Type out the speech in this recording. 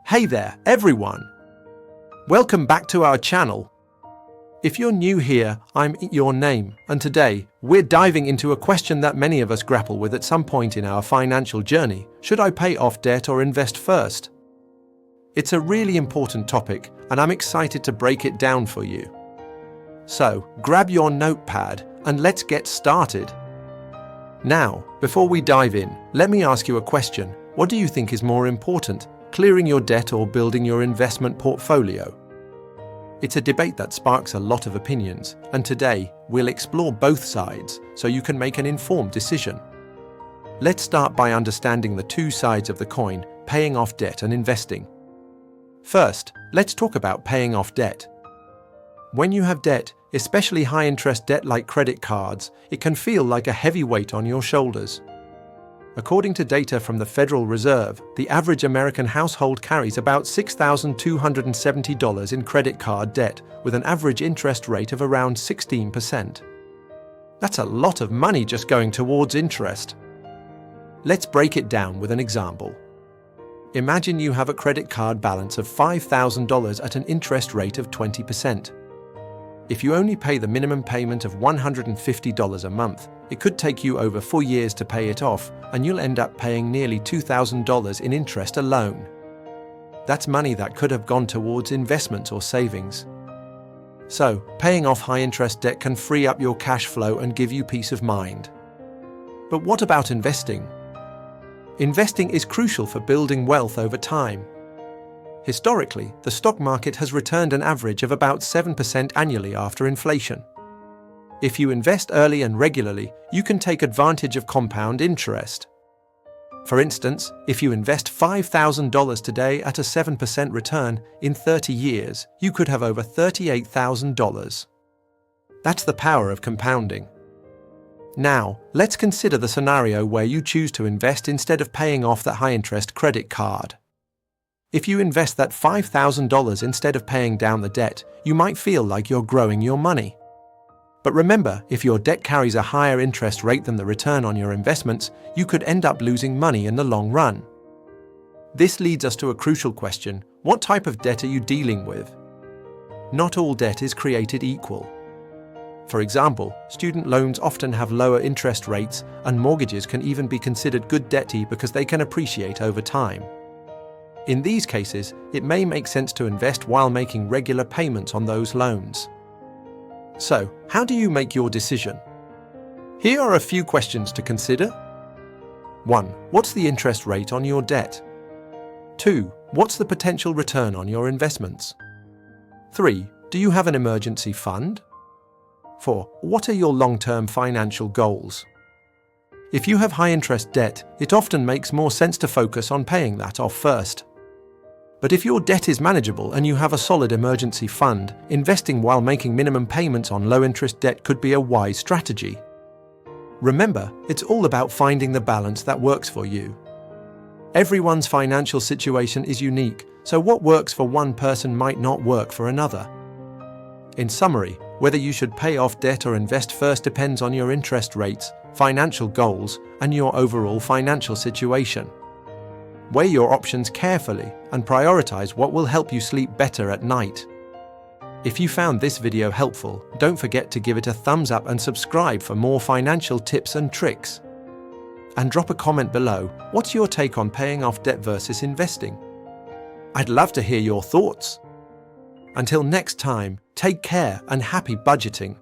Hey there, everyone! Welcome back to our channel. If you're new here, I'm your name, and today, we're diving into a question that many of us grapple with at some point in our financial journey. Should I pay off debt or invest first? It's a really important topic, and I'm excited to break it down for you. So, grab your notepad, and let's get started. Now, before we dive in, let me ask you a question. What do you think is more important, clearing your debt or building your investment portfolio? It's a debate that sparks a lot of opinions, and today we'll explore both sides so you can make an informed decision. Let's start by understanding the two sides of the coin, paying off debt and investing. First, let's talk about paying off debt. When you have debt, especially high-interest debt like credit cards, it can feel like a heavy weight on your shoulders. According to data from the Federal Reserve, the average American household carries about $6,270 in credit card debt, with an average interest rate of around 16%. That's a lot of money just going towards interest. Let's break it down with an example. Imagine you have a credit card balance of $5,000 at an interest rate of 20%. If you only pay the minimum payment of $150 a month, it could take you over 4 years to pay it off, and you'll end up paying nearly $2,000 in interest alone. That's money that could have gone towards investments or savings. So, paying off high-interest debt can free up your cash flow and give you peace of mind. But what about investing? Investing is crucial for building wealth over time. Historically, the stock market has returned an average of about 7% annually after inflation. If you invest early and regularly, you can take advantage of compound interest. For instance, if you invest $5,000 today at a 7% return, in 30 years, you could have over $38,000. That's the power of compounding. Now, let's consider the scenario where you choose to invest instead of paying off that high-interest credit card. If you invest that $5,000 instead of paying down the debt, you might feel like you're growing your money. But remember, if your debt carries a higher interest rate than the return on your investments, you could end up losing money in the long run. This leads us to a crucial question: what type of debt are you dealing with? Not all debt is created equal. For example, student loans often have lower interest rates, and mortgages can even be considered good debt because they can appreciate over time. In these cases, it may make sense to invest while making regular payments on those loans. So, how do you make your decision? Here are a few questions to consider. 1. What's the interest rate on your debt? 2. What's the potential return on your investments? 3. Do you have an emergency fund? 4. What are your long-term financial goals? If you have high-interest debt, it often makes more sense to focus on paying that off first. But if your debt is manageable and you have a solid emergency fund, investing while making minimum payments on low-interest debt could be a wise strategy. Remember, it's all about finding the balance that works for you. Everyone's financial situation is unique, so what works for one person might not work for another. In summary, whether you should pay off debt or invest first depends on your interest rates, financial goals, and your overall financial situation. Weigh your options carefully and prioritize what will help you sleep better at night. If you found this video helpful, don't forget to give it a thumbs up and subscribe for more financial tips and tricks. And drop a comment below. What's your take on paying off debt versus investing? I'd love to hear your thoughts. Until next time, take care and happy budgeting.